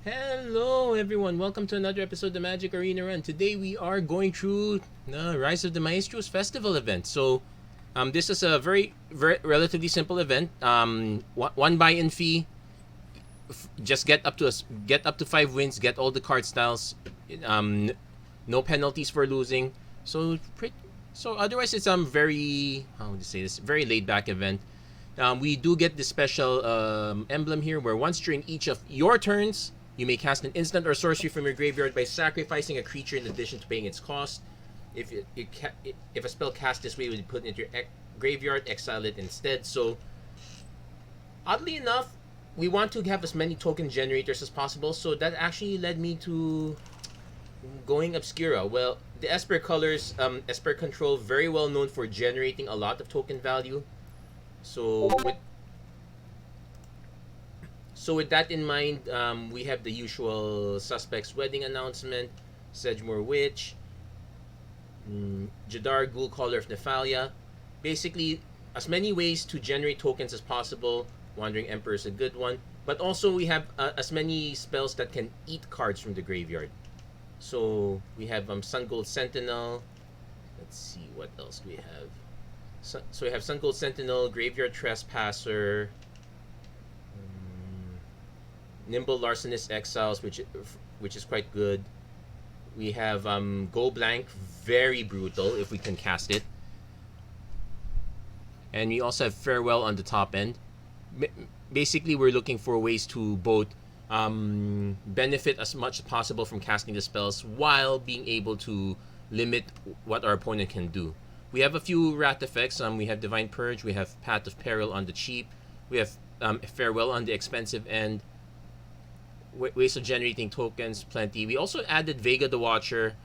Hello everyone, welcome to another episode of the Magic Arena Run. Today we are going through the Rise of the Maestros festival event. This is a very relatively simple event. One buy-in fee, just get up to 5 wins, get all the card styles, um, no penalties for losing. So otherwise it's very, how would you say this, very laid back event. We do get this special emblem here where once during each of your turns, you may cast an instant or sorcery from your graveyard by sacrificing a creature in addition to paying its cost. If a spell cast this way, you would put it into your graveyard, exile it instead. So, oddly enough, we want to have as many token generators as possible. So that actually led me to going Obscura. Well, the Esper colors, Esper control, very well known for generating a lot of token value. So with that in mind, we have the usual suspects: wedding announcement, Sedgemoor Witch, Jadar Ghoul, Caller of Nephalia. Basically, as many ways to generate tokens as possible. Wandering Emperor is a good one, but also we have as many spells that can eat cards from the graveyard. So we have Sun Gold Sentinel. Let's see, what else do we have? So we have Sun Gold Sentinel, Graveyard Trespasser, Nimble Larcenist Exiles, which is quite good. We have Go Blank, very brutal if we can cast it. And we also have Farewell on the top end. Basically, we're looking for ways to both benefit as much as possible from casting the spells while being able to limit what our opponent can do. We have a few rat effects. We have Divine Purge, we have Path of Peril on the cheap, we have Farewell on the expensive end. Ways of generating tokens, plenty. We also added Vega the Watcher.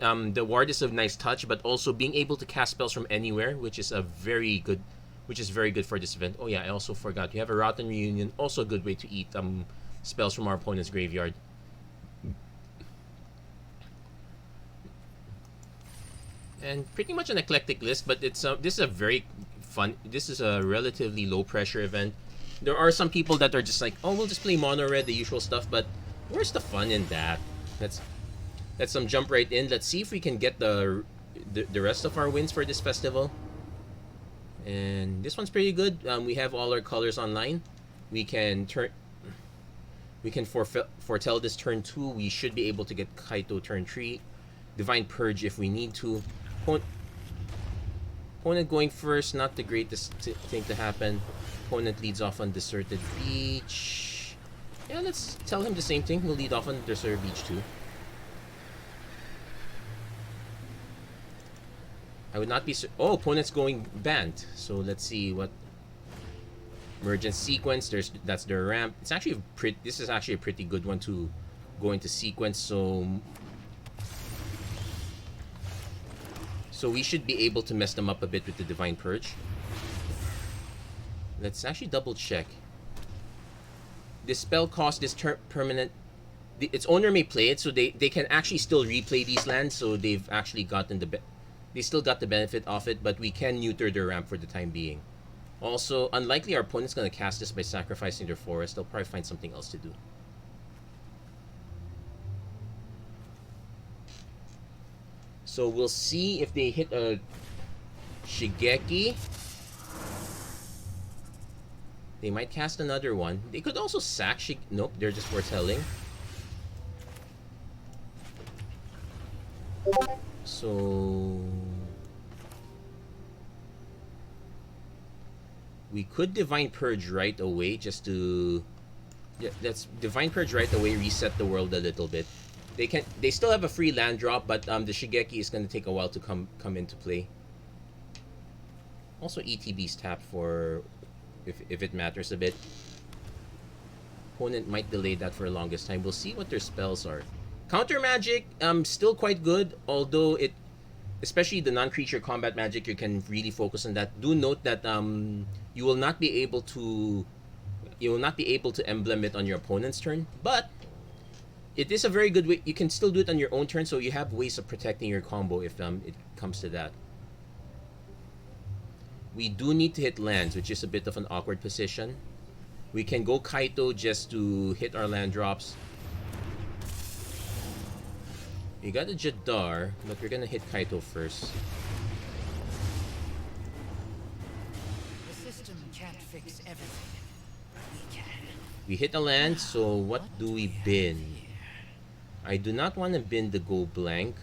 The ward is a nice touch, but also being able to cast spells from anywhere, which is very good for this event. Oh yeah, I also forgot. We have a Rotten Reunion, also a good way to eat spells from our opponent's graveyard. And pretty much an eclectic list, but this is a very fun. This is a relatively low pressure event. There are some people that are just like, oh, we'll just play mono red, the usual stuff, but where's the fun in that? Let's jump right in. Let's see if we can get the rest of our wins for this festival. And this one's pretty good. We have all our colors online. We can foretell this turn 2. We should be able to get Kaito turn 3. Divine Purge if we need to. Opponent going first, not the greatest thing to happen. Opponent leads off on Deserted Beach. Yeah, let's tell him the same thing. He'll lead off on Deserted Beach too. I would not be... Oh, opponent's going banned. So let's see what... Merge and Sequence. That's their ramp. It's actually this is actually a pretty good one to go into Sequence. So we should be able to mess them up a bit with the Divine Purge. Let's actually double check. This spell cost is permanent. Its owner may play it, so they can actually still replay these lands. So they've actually gotten they still got the benefit of it, but we can neuter their ramp for the time being. Also, unlikely our opponent's gonna cast this by sacrificing their forest. They'll probably find something else to do. So we'll see if they hit a Shigeki. They might cast another one. They could also sack Nope, they're just foretelling. So we could Divine Purge right away just to... Yeah, let's Divine Purge right away, reset the world a little bit. They still have a free land drop, but the Shigeki is going to take a while to come into play. Also ETB's tapped for if it matters a bit. Opponent might delay that for the longest time. We'll see what their spells are. Counter magic, still quite good, although especially the non-creature combat magic, you can really focus on that. Do note that you will not be able to emblem it on your opponent's turn, but it is a very good way. You can still do it on your own turn, so you have ways of protecting your combo if it comes to that. We do need to hit lands, which is a bit of an awkward position. We can go Kaito just to hit our land drops. We got a Jadar, but we're gonna hit Kaito first. The system can't fix everything. We can. We hit a land, so what do we bin? I do not want to bin the go blank.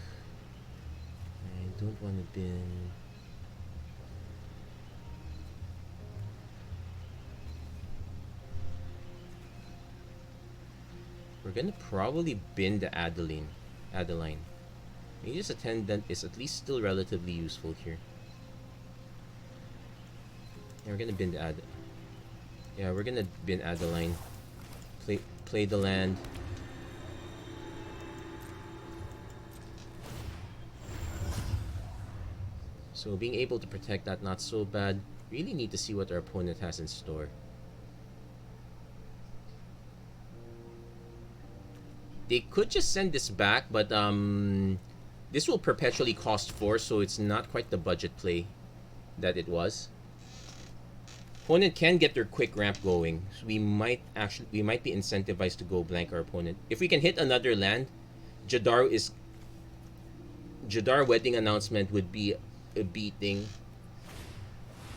I don't want to bin... We're gonna probably bin the Adeline. Mage's Attendant is at least still relatively useful here. Yeah, we're gonna bin the we're gonna bin Adeline. Play the land. So being able to protect that, not so bad. Really need to see what our opponent has in store. They could just send this back, but this will perpetually cost 4, so it's not quite the budget play that it was. Opponent can get their quick ramp going, so we might be incentivized to go blank our opponent. If we can hit another land, Jadar Wedding Announcement would be a beating.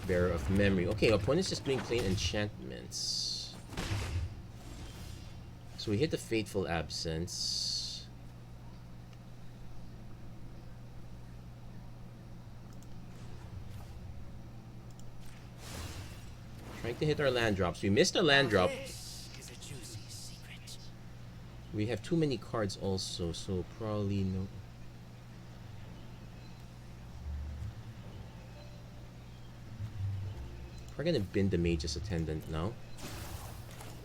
Bearer of Memory. Okay, opponent's just doing plain enchantments. So we hit the Fateful Absence. Trying to hit our land drops. We missed a land drop. We have too many cards also, so probably no. We're gonna bin the Mage's Attendant now.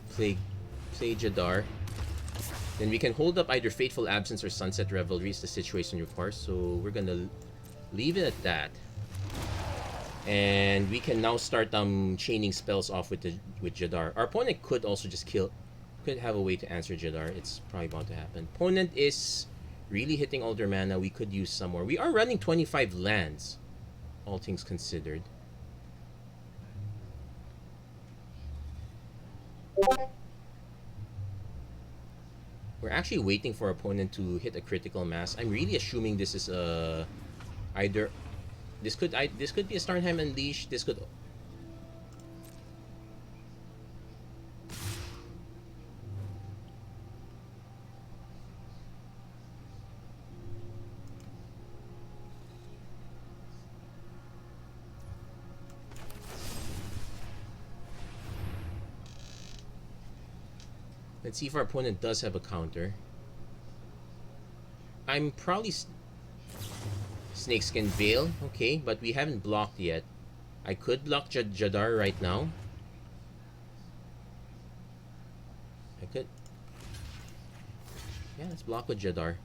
Play Jadar. Then we can hold up either Fateful Absence or Sunset Revelry as the situation requires. So we're gonna leave it at that. And we can now start chaining spells off with Jadar. Our opponent could also just could have a way to answer Jadar. It's probably about to happen. Opponent is really hitting all their mana. We could use some more. We are running 25 lands, all things considered. We're actually waiting for our opponent to hit a critical mass. I'm really assuming this is either this could be a Starnheim Unleash. This could Let's see if our opponent does have a counter. I'm probably Snakeskin Veil, okay, but we haven't blocked yet. I could block Jadar right now. I could. Yeah, let's block with Jadar.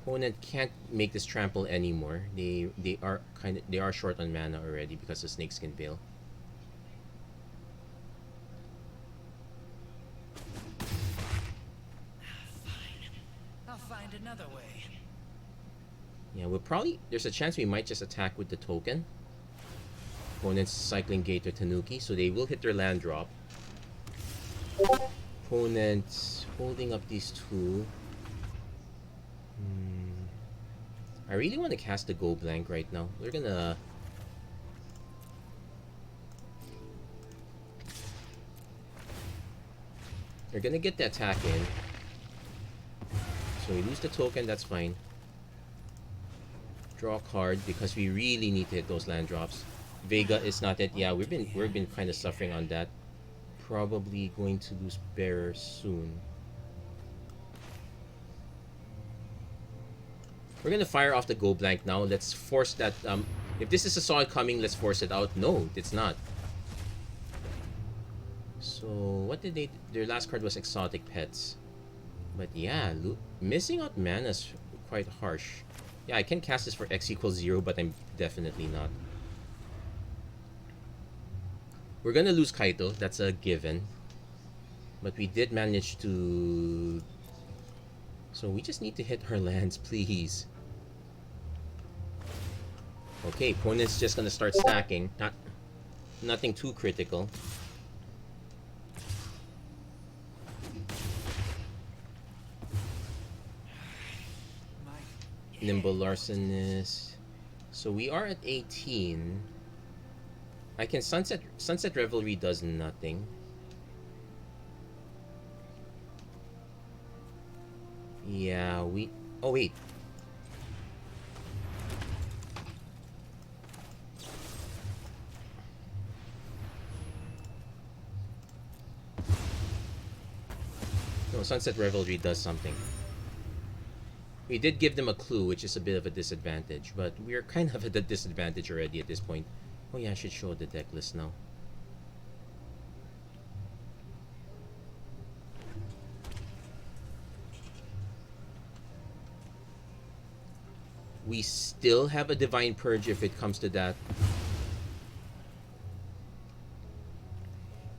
Opponent can't make this trample anymore. They are short on mana already because of Snakeskin Veil. Another way. Yeah, there's a chance we might just attack with the token. Opponent's cycling Gator Tanuki, so they will hit their land drop. Opponent holding up these two. I really want to cast the Go Blank right now. They're gonna... get the attack in. So we lose the token, that's fine. Draw a card because we really need to hit those land drops. Vega is not it. Yeah, we've been kind of suffering on that. Probably going to lose Bearer soon. We're gonna fire off the Go Blank now. Let's force that. If this is a saw it coming, let's force it out. No, it's not. So what did they? Their last card was Exotic Pets. But yeah, missing out mana is quite harsh. Yeah, I can cast this for X equals 0, but I'm definitely not. We're gonna lose Kaito, that's a given. But we did manage to... So we just need to hit her lands, please. Okay, opponent's just gonna start stacking. Nothing too critical. Nimble Larcenist. So we are at 18. I can Sunset Revelry does nothing. Yeah, we... Oh, wait. No, Sunset Revelry does something. We did give them a clue, which is a bit of a disadvantage, but we're kind of at a disadvantage already at this point. Oh yeah, I should show the deck list now. We still have a Divine Purge if it comes to that.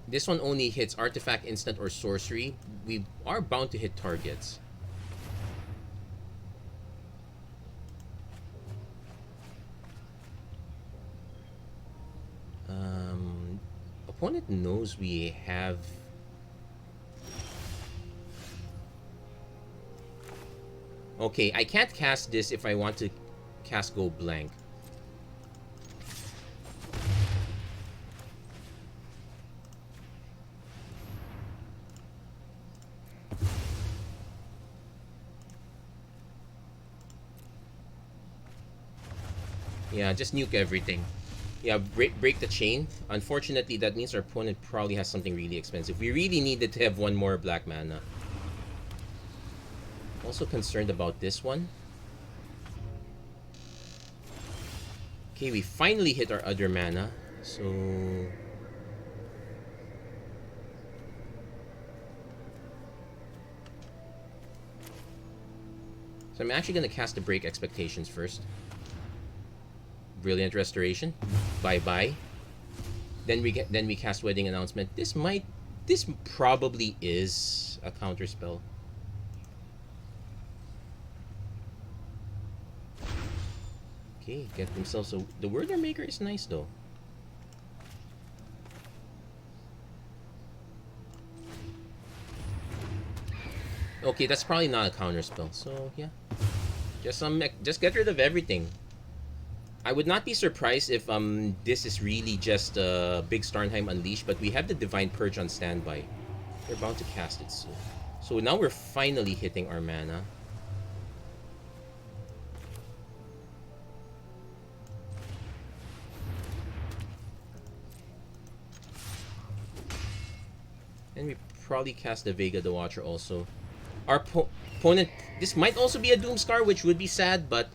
This one only hits artifact, instant, or sorcery. We are bound to hit targets. Opponent knows we have... Okay, I can't cast this if I want to cast Go Blank. Yeah, just nuke everything. Yeah, break the chain. Unfortunately, that means our opponent probably has something really expensive. We really needed to have one more black mana. Also concerned about this one. Okay, we finally hit our other mana. So I'm actually going to cast the Break Expectations first. Brilliant Restoration. Bye-bye. Then we cast Wedding Announcement. This probably is a counter spell. Okay, get themselves a... The World Maker is nice though. Okay, that's probably not a counter spell. So yeah, just get rid of everything. I would not be surprised if this is really just a big Starnheim Unleashed, but we have the Divine Purge on standby. We're bound to cast it soon. So now we're finally hitting our mana. And we probably cast the Vega the Watcher also. Our opponent... This might also be a Doomscar, which would be sad, but...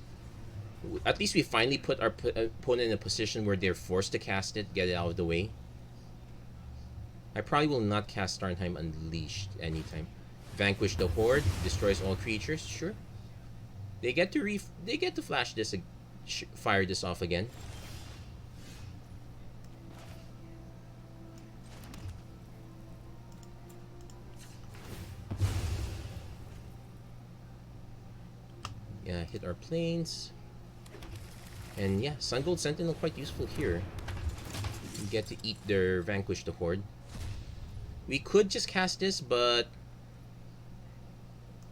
At least we finally put our opponent in a position where they're forced to cast it, get it out of the way. I probably will not cast Starnheim Unleashed anytime. Vanquish the Horde, destroys all creatures, sure. They get to flash this, fire this off again. Yeah, hit our planes. And yeah, Sun Gold Sentinel quite useful here. You get to eat their Vanquish the Horde. We could just cast this, but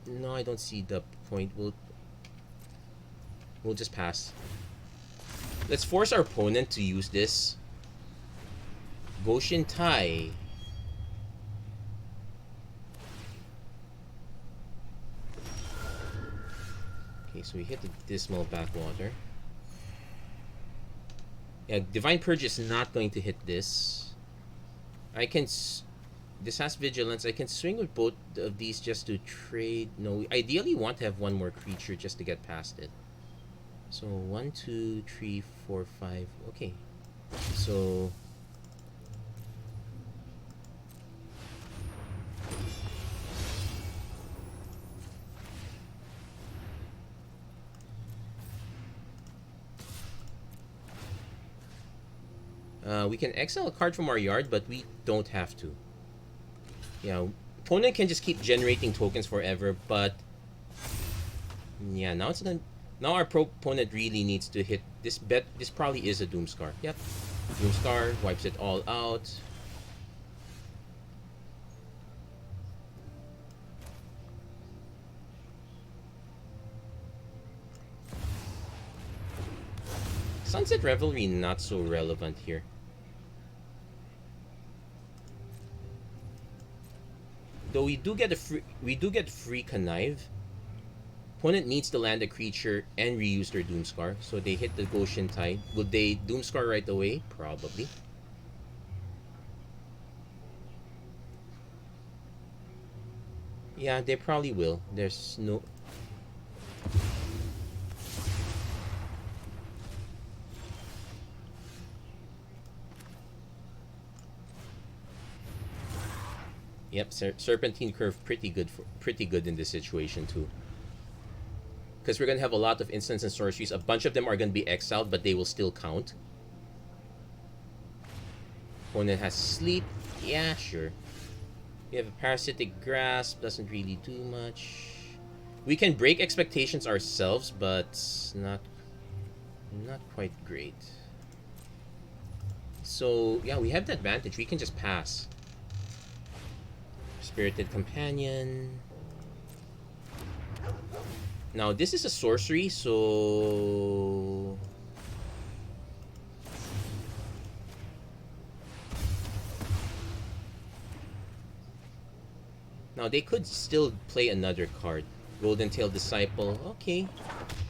no, I don't see the point. We'll just pass. Let's force our opponent to use this. Goshin Tai. Okay, so we hit the Dismal Backwater. Yeah, Divine Purge is not going to hit this. I can... This has Vigilance. I can swing with both of these just to trade. No, we ideally want to have one more creature just to get past it. So 1, 2, 3, 4, 5. Okay. So... we can exile a card from our yard, but we don't have to. Yeah, opponent can just keep generating tokens forever, but yeah, now it's gonna... Now our opponent really needs to hit this. This probably is a Doomscar. Yep, Doomscar wipes it all out. Sunset Revelry not so relevant here. Though we do get free connive. Opponent needs to land a creature and reuse their Doomscar, so they hit the Goshen Tide. Will they Doomscar right away? Probably. Yeah, they probably will. There's no... Yep, Serpentine Curve pretty good in this situation too. Because we're gonna have a lot of instants and sorceries. A bunch of them are gonna be exiled, but they will still count. Opponent has sleep. Yeah, sure. We have a parasitic grasp. Doesn't really do much. We can break expectations ourselves, but not quite great. So yeah, we have the advantage. We can just pass. Spirited Companion. Now this is a sorcery, so now they could still play another card. Golden Tail Disciple. Okay.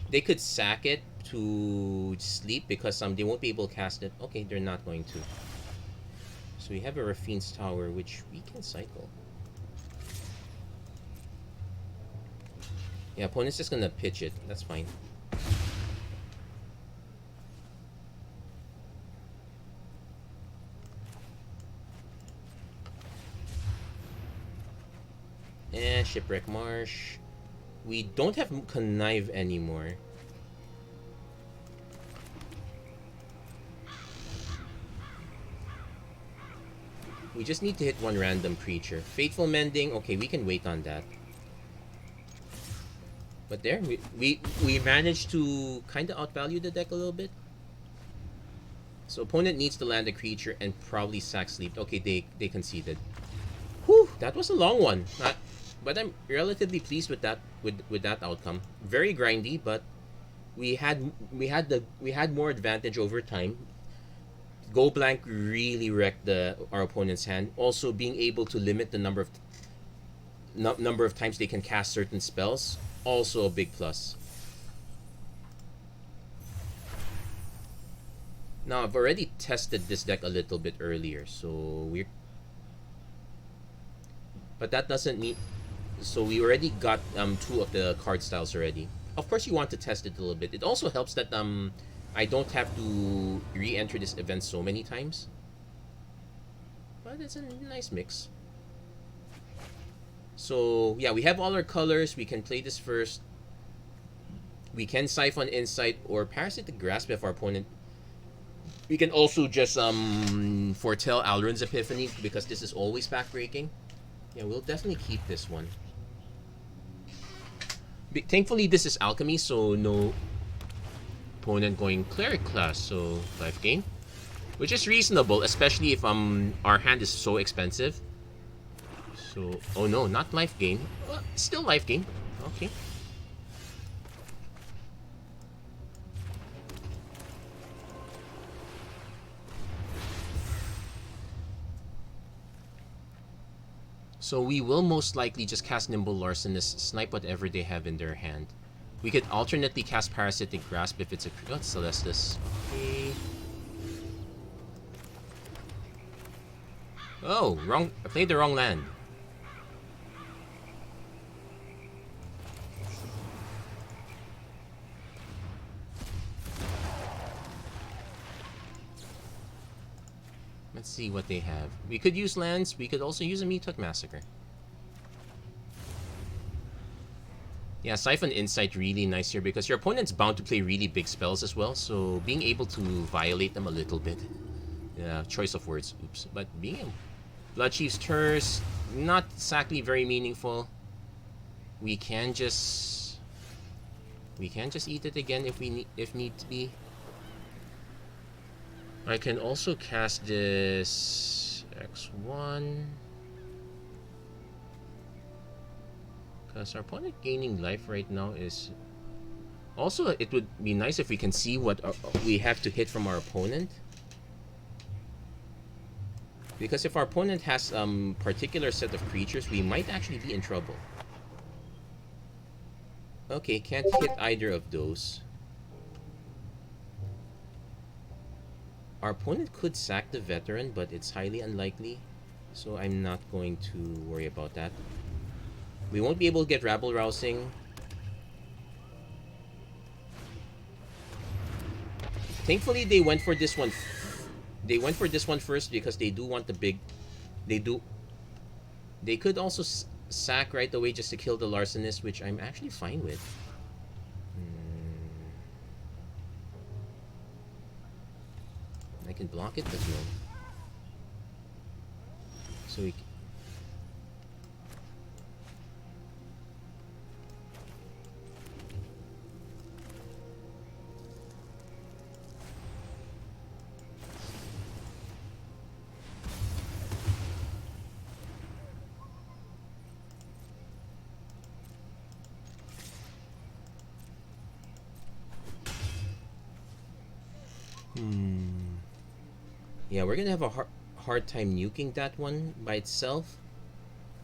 They could sack it to sleep because they won't be able to cast it. Okay, they're not going to. So we have a Raffine's Tower, which we can cycle. Yeah, opponent's just gonna pitch it. That's fine. Shipwreck Marsh. We don't have Connive anymore. We just need to hit one random creature. Fateful Mending. Okay, we can wait on that. But there, we managed to kind of outvalue the deck a little bit. So opponent needs to land a creature and probably sack sleep. Okay, they conceded. Whew, that was a long one. But I'm relatively pleased with that with that outcome. Very grindy, but we had more advantage over time. Go blank really wrecked our opponent's hand. Also, being able to limit the number of times they can cast certain spells, also a big plus. Now I've already tested this deck a little bit earlier, but that doesn't mean. So we already got 2 of the card styles already. Of course, you want to test it a little bit. It also helps that I don't have to re-enter this event so many times. But it's a nice mix. So yeah, we have all our colors. We can play this first. We can Siphon Insight or Parasitic Grasp if our opponent. We can also just foretell Alrund's Epiphany because this is always backbreaking. Yeah, we'll definitely keep this one. Thankfully, this is Alchemy, so no opponent going Cleric class, so life gain. Which is reasonable, especially if our hand is so expensive. So, oh no, not life gain. Well, still life gain. Okay. So we will most likely just cast Nimble Larcenist, snipe whatever they have in their hand. We could alternately cast Parasitic Grasp if it's a... Oh, it's Celestis. Okay. Oh, wrong. I played the wrong land. Let's see what they have. We could use lands. We could also use a Meat Hook Massacre. Yeah, Siphon Insight really nice here because your opponent's bound to play really big spells as well. So being able to violate them a little bit. Yeah, choice of words. Oops. But being Bloodchief's Terse, not exactly very meaningful. We can just eat it again if need to be. I can also cast this X1 because our opponent gaining life right now is Also, it would be nice if we can see what we have to hit from our opponent. Because if our opponent has particular set of creatures, we might actually be in trouble. Okay, can't hit either of those. Our opponent could sack the veteran, but it's highly unlikely. So I'm not going to worry about that. We won't be able to get rabble rousing. Thankfully, they went for this one. They went for this one first because they do want the big. They do. They could also sack right away just to kill the larcenist, which I'm actually fine with. I can block it, but no. So we. Yeah, we're gonna have a hard time nuking that one by itself.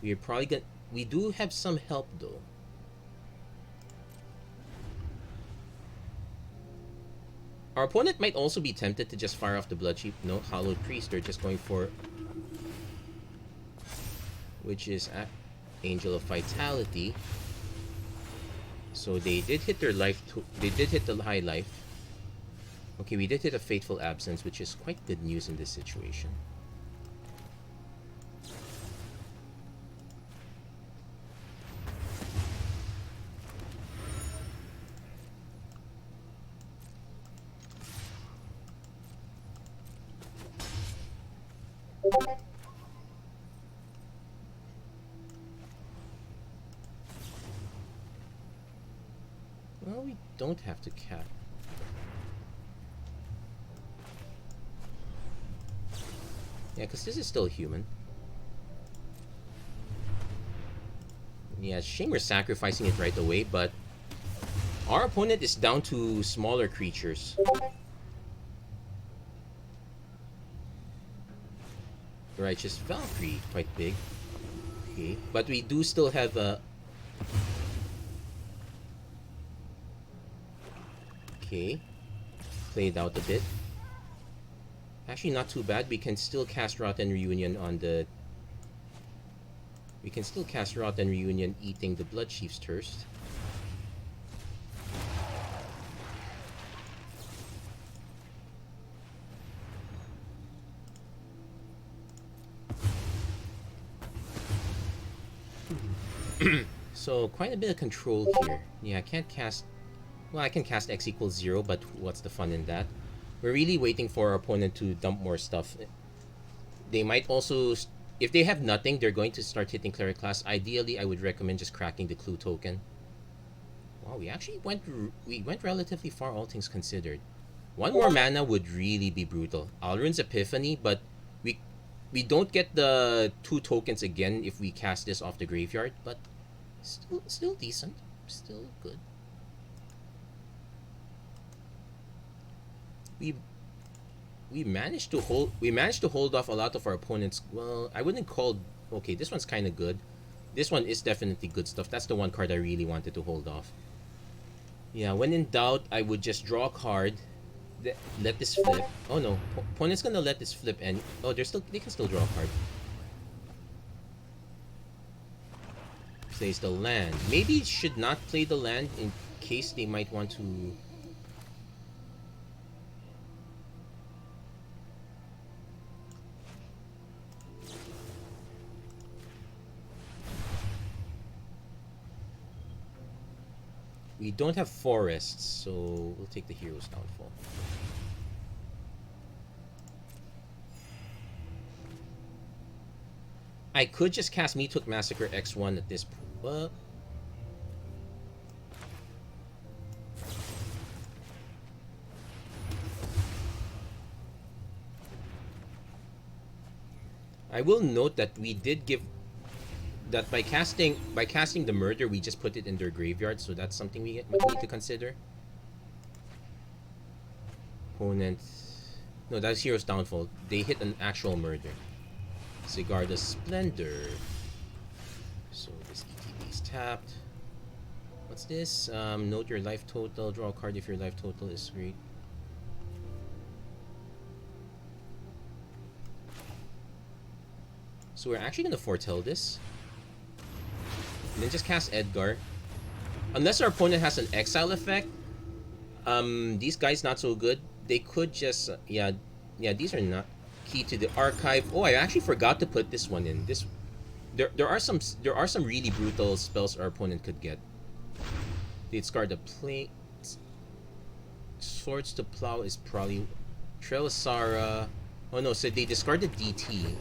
We're probably gonna. We do have some help though. Our opponent might also be tempted to just fire off the Bloodchief. No, Hallowed Priest. They're just going for, which is Angel of Vitality. So they did hit their life. They did hit the high life. Okay, we did hit a Fateful Absence, which is quite good news in this situation. Well, we don't have to cap. Yeah, because this is still human. Yeah, shame we're sacrificing it right away, but our opponent is down to smaller creatures. Righteous Valkyrie, quite big. Okay, but we do still have a... Okay, played out a bit. Actually, not too bad. We can still cast Rotten Reunion on the... We can still cast Rotten Reunion eating the Bloodchief's Thirst. So, quite a bit of control here. Yeah, I can't cast... Well, I can cast X equals 0, but what's the fun in that? We're really waiting for our opponent to dump more stuff. They might also... If they have nothing, they're going to start hitting Cleric class. Ideally, I would recommend just cracking the Clue token. Wow, we actually went relatively far, all things considered. One more mana would really be brutal. Alrund's Epiphany, but we don't get the 2 tokens again if we cast this off the graveyard, but still decent. Still good. We managed to hold off a lot of our opponents. Well, I wouldn't call... Okay, this one's kind of good. This one is definitely good stuff. That's the one card I really wanted to hold off. Yeah, when in doubt, I would just draw a card, let this flip. Oh no, opponent's gonna let this flip, and oh, they can still draw a card. Plays the land. Maybe should not play the land in case they might want to... We don't have forests, so we'll take the hero's downfall. I could just cast Meathook Massacre X1 at this point. I will note that we did give... That by casting the murder, we just put it in their graveyard, so that's something we need to consider. opponent... No, that's Hero's Downfall. They hit an actual murder. Sigarda's Splendor. So this ETB is tapped. What's this? Note your life total. Draw a card if your life total is great. So we're actually gonna foretell this. And then just cast Edgar. Unless our opponent has an Exile effect, these guys not so good. They could just yeah, these are not key to the archive. Oh, I actually forgot to put this one in. There are some really brutal spells our opponent could get. They discard the plate. Swords to Plow is probably Trelisara. Oh no, so they discard the DT.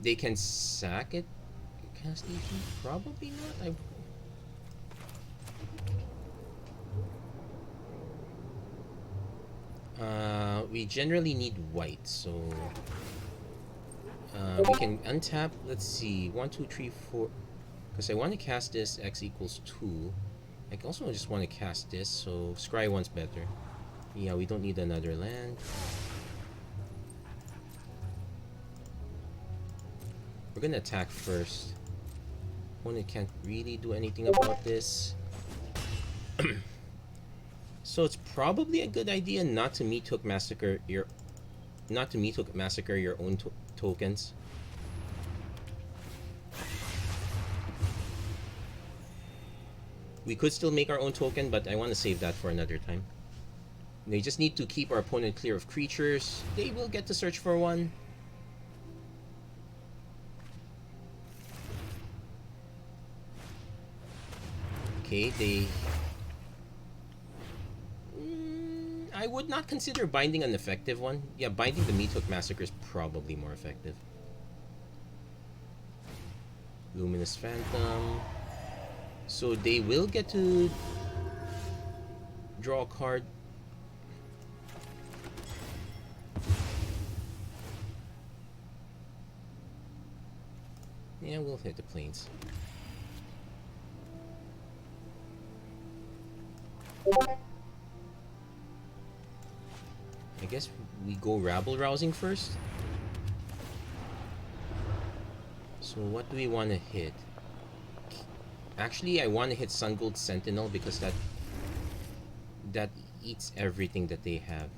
They can sack it. Cast DT? Probably not. We generally need white, so we can untap. Let's see, 1, 2, 3, 4. Because I want to cast this. X equals 2. I also just want to cast this, so scry 1's better. Yeah, we don't need another land. We're gonna attack first. Opponent can't really do anything about this. So it's probably a good idea not to meat hook massacre your own tokens. We could still make our own token, but I want to save that for another time. They just need to keep our opponent clear of creatures. They will get to search for one. Okay, they... I would not consider binding an effective one. Yeah, binding the Meat Hook Massacre is probably more effective. Luminous Phantom. So they will get to draw a card. Yeah, we'll hit the plains. I guess we go rabble rousing first. So what do we want to hit? Actually, I want to hit Sungold Sentinel because that eats everything that they have.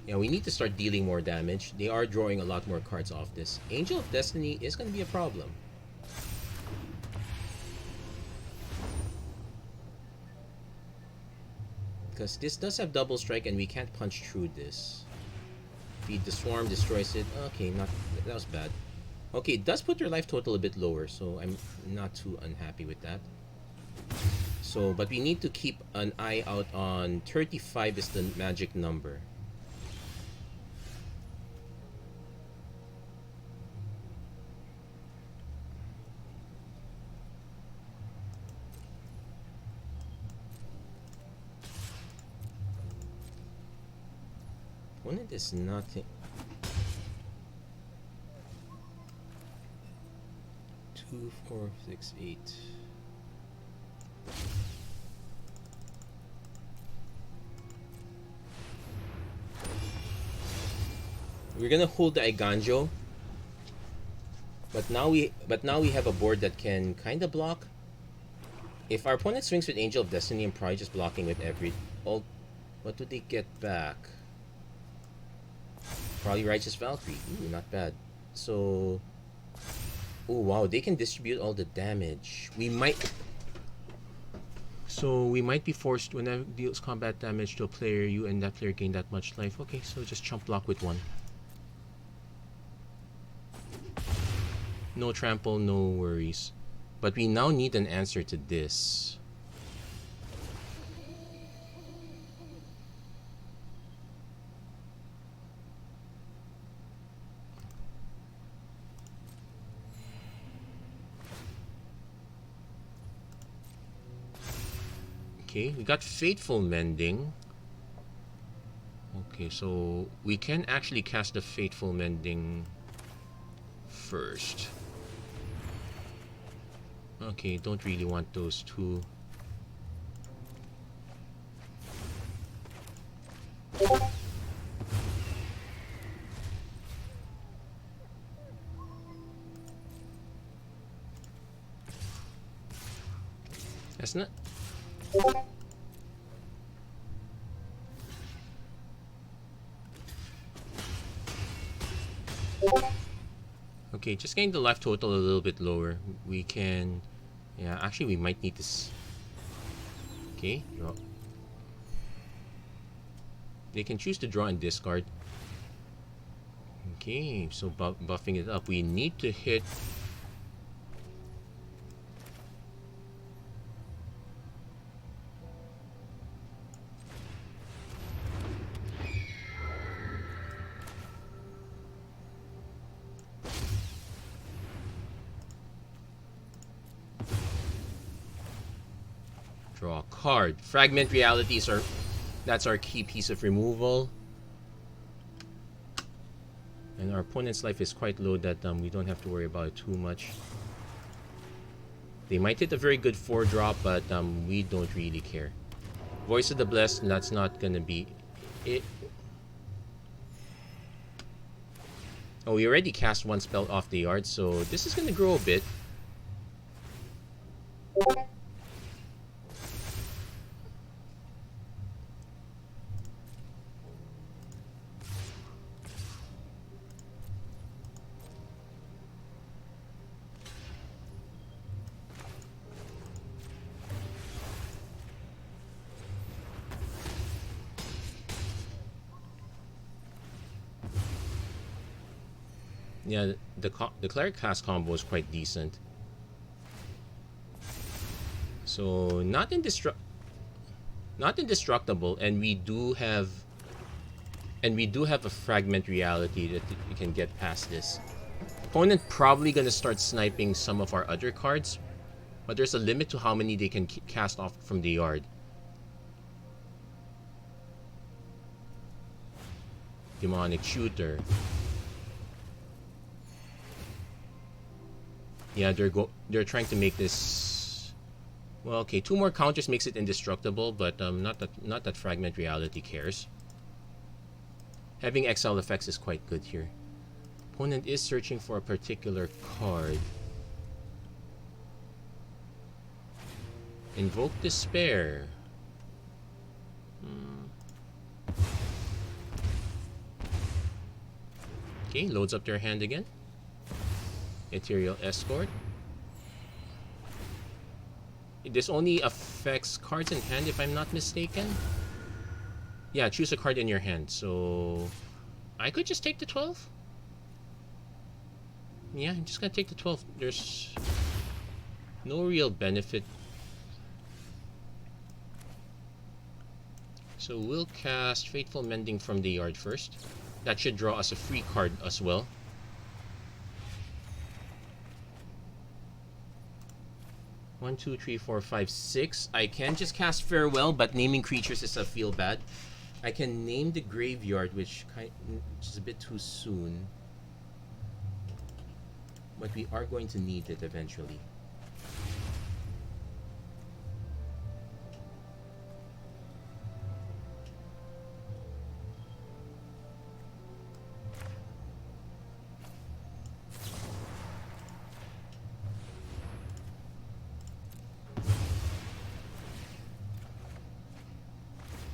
Yeah, we need to start dealing more damage. They are drawing a lot more cards off this. Angel of Destiny is going to be a problem. Because this does have double strike and we can't punch through this. Feed the Swarm, destroys it. Okay, that was bad. Okay, it does put your life total a bit lower, so I'm not too unhappy with that. So, but we need to keep an eye out on 35 is the magic number. Opponent is nothing. 2, 4, 6, 8. We're gonna hold the Iganjo, but now we have a board that can kind of block. If our opponent swings with Angel of Destiny, I'm probably just blocking with all. What do they get back? Probably Righteous Valkyrie. Ooh, not bad. So, oh wow, they can distribute all the damage. We might be forced whenever it deals combat damage to a player, you and that player gain that much life. Okay, so just chump block with 1. No trample, no worries. But we now need an answer to this. Okay, we got Fateful Mending. Okay, so we can actually cast the Fateful Mending first. Okay, don't really want those two. That's not... Okay, just getting the life total a little bit lower. We can... Yeah, actually we might need this. Okay, draw. They can choose to draw and discard. Okay, so buffing it up. We need to hit... Draw a card. Fragment realities are... That's our key piece of removal. And our opponent's life is quite low that we don't have to worry about it too much. They might hit a very good 4-drop, but we don't really care. Voice of the Blessed, that's not gonna be it. Oh, we already cast one spell off the yard, so this is gonna grow a bit. Yeah, the cleric cast combo is quite decent. So not indestructible, and we do have a fragment reality that we can get past this. Opponent probably gonna start sniping some of our other cards, but there's a limit to how many they can cast off from the yard. Demonic Shooter. Yeah, they're trying to make this... Well, okay, 2 more counters makes it indestructible, but not that Fragment Reality cares. Having Exile effects is quite good here. Opponent is searching for a particular card. Invoke Despair. Okay, loads up their hand again. Ethereal Escort. This only affects cards in hand if I'm not mistaken. Yeah, choose a card in your hand. So I could just take the 12. Yeah, I'm just gonna take the 12. There's no real benefit. So we'll cast Fateful Mending from the yard first. That should draw us a free card as well. One, two, three, four, five, six. I can just cast Farewell, but naming creatures is a feel bad. I can name the graveyard, which is a bit too soon. But we are going to need it eventually.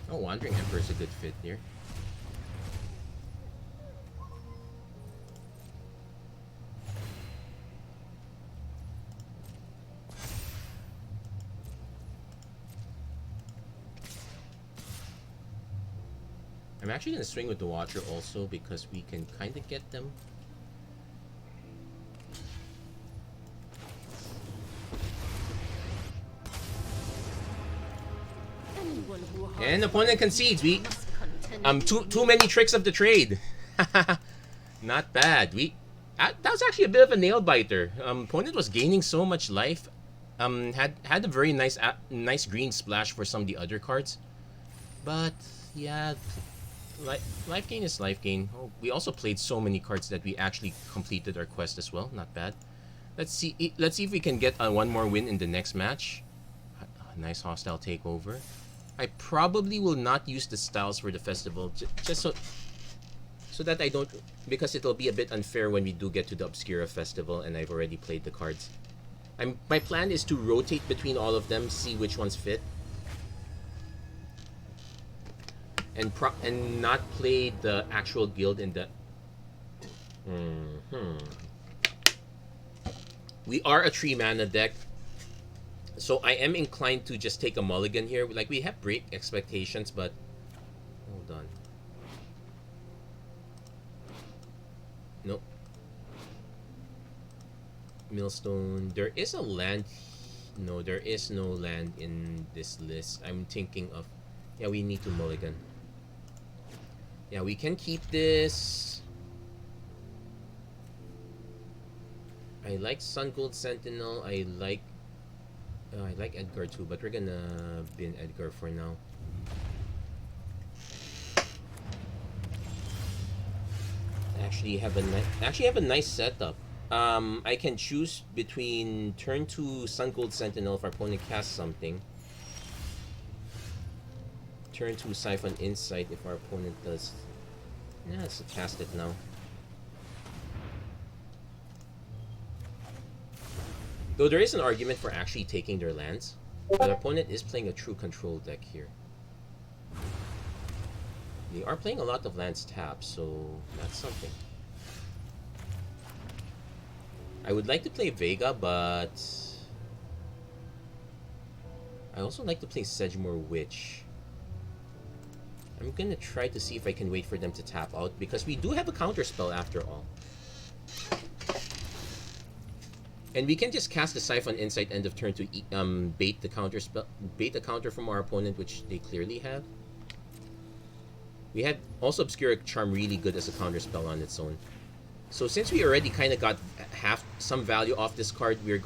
Oh, Wandering Emperor is a good fit here. I'm actually going to swing with the Watcher also because we can kind of get them. And opponent concedes. We too many tricks of the trade. Not bad. That was actually a bit of a nail biter. Opponent was gaining so much life. Had a very nice green splash for some of the other cards, but yeah, Life gain is life gain. Oh, we also played so many cards that we actually completed our quest as well. Not bad. Let's see. Let's see if we can get one more win in the next match. Nice hostile takeover. I probably will not use the styles for the festival, just so that I don't, because it'll be a bit unfair when we do get to the Obscura festival and I've already played the cards. My plan is to rotate between all of them, see which ones fit, and not play the actual guild in the. We are a 3-mana deck, so I am inclined to just take a mulligan here. Like, we have break expectations, but hold on. Nope. Millstone. There is a land. No, there is no land in this list. I'm thinking of. Yeah, we need to mulligan. Yeah, we can keep this. I like Sun Gold Sentinel. I like Edgar too, but we're gonna bin Edgar for now. Actually have a nice setup. I can choose between turn 2 Sun Gold Sentinel if our opponent casts something. Turn 2 Siphon Insight if our opponent does. Yeah, let's cast it now. Though there is an argument for actually taking their lands, but our opponent is playing a true control deck here. They are playing a lot of lands tapped, so that's something. I would like to play Vega, but I also like to play Sedgemoor Witch. I'm gonna try to see if I can wait for them to tap out, because we do have a counter spell after all. And we can just cast the Siphon Insight end of turn to bait the counter from our opponent, which they clearly have. We had also Obscura Charm really good as a counter spell on its own. So since we already kind of got some value off this card, we're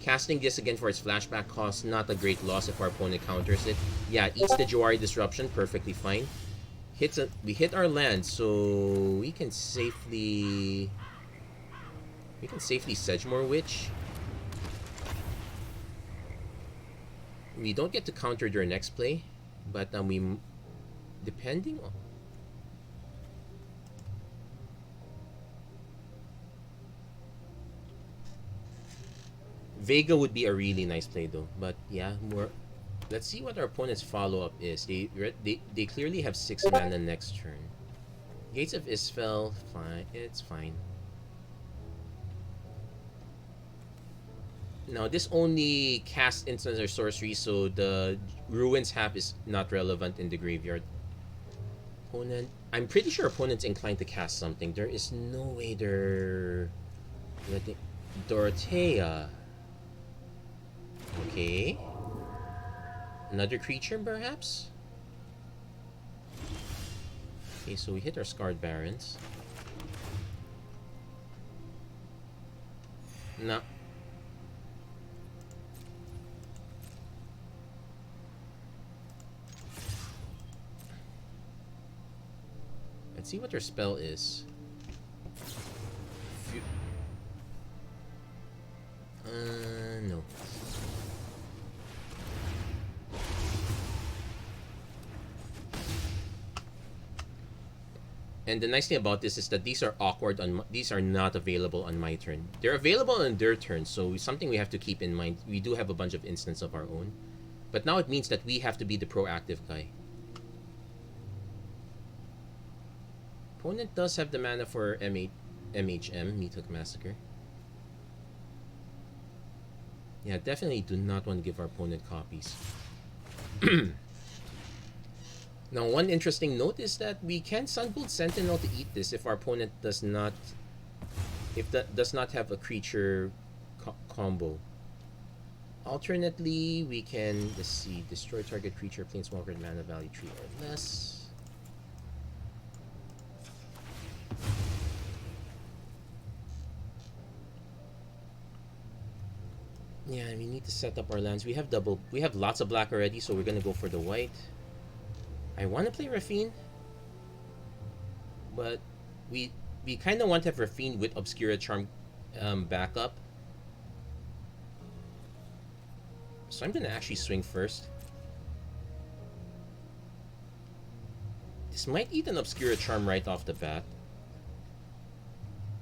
casting this again for its flashback cost. Not a great loss if our opponent counters it. Yeah, it eats the Jawari Disruption, perfectly fine. We hit our land, so we can safely Sedgemoor Witch. We don't get to counter their next play, but depending on. Vega would be a really nice play though, but yeah, let's see what our opponent's follow-up is. They clearly have 6 mana next turn. Gates of Isfel, fine, it's fine. Now this only casts instants or sorcery, so the Ruins Hap is not relevant in the graveyard. Opponent, I'm pretty sure opponent's inclined to cast something. There is no way they're letting Dorothea. Okay. Another creature, perhaps? Okay, so we hit our Scarred Barrens. No. Let's see what their spell is. No. And the nice thing about this is that these are awkward these are not available on my turn. They're available on their turn, so something we have to keep in mind. We do have a bunch of instants of our own, but now it means that we have to be the proactive guy. Opponent does have the mana for MHM, Meat Hook Massacre. Yeah, definitely do not want to give our opponent copies. Now, one interesting note is that we can Sun Gold Sentinel to eat this if our opponent does not have a creature combo. Alternately, we can, let's see, destroy target creature, planeswalker, mana value 3 or less. Yeah, we need to set up our lands. We have lots of black already, so we're gonna go for the white. I want to play Rafine. but we kind of want to have Rafine with Obscura Charm backup. So I'm gonna actually swing first. This might eat an Obscura Charm right off the bat.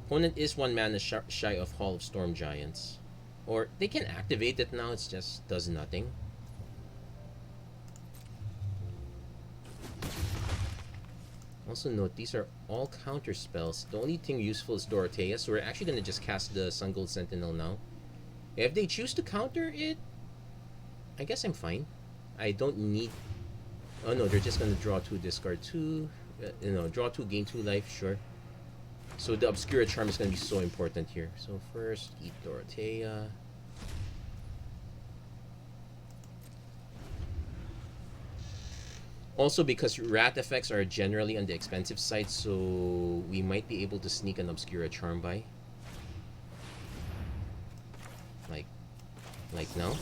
Opponent is 1 mana shy of Hall of Storm Giants. Or they can activate it now, it just does nothing. Also note, these are all counter spells. The only thing useful is Dorothea, so we're actually going to just cast the Sun Gold Sentinel now. If they choose to counter it, I guess I'm fine. I don't need... Oh no, they're just going to draw 2, discard 2. Draw 2, gain 2 life, sure. So the Obscura Charm is going to be so important here. So first, eat Dorothea. Also, because rat effects are generally on the expensive side, so we might be able to sneak an Obscura Charm by. Like now.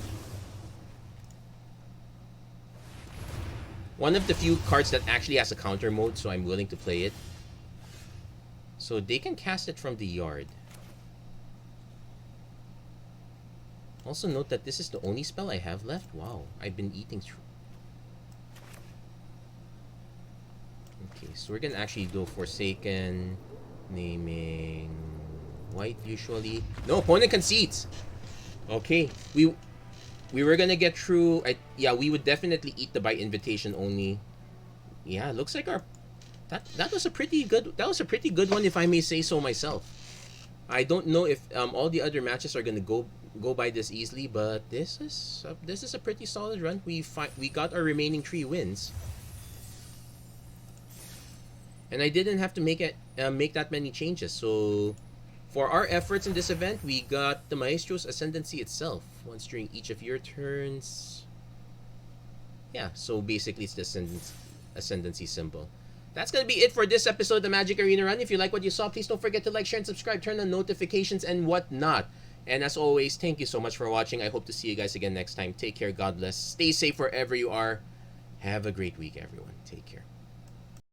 One of the few cards that actually has a counter mode, so I'm willing to play it. So they can cast it from the yard. Also note that this is the only spell I have left. Wow, I've been eating through. Okay, so we're gonna actually do Forsaken, naming white usually. No, opponent concedes. Okay, we were gonna get through. Yeah, we would definitely eat the by invitation only. Yeah, looks like our that was a pretty good one, if I may say so myself. I don't know if all the other matches are gonna go by this easily, but this is a pretty solid run. We got our remaining 3 wins. And I didn't have to make that many changes. So, for our efforts in this event, we got the Maestros Ascendancy itself. Once during each of your turns. Yeah, so basically it's the Ascendancy symbol. That's going to be it for this episode of the Magic Arena Run. If you like what you saw, please don't forget to like, share, and subscribe. Turn on notifications and whatnot. And as always, thank you so much for watching. I hope to see you guys again next time. Take care. God bless. Stay safe wherever you are. Have a great week, everyone. Take care.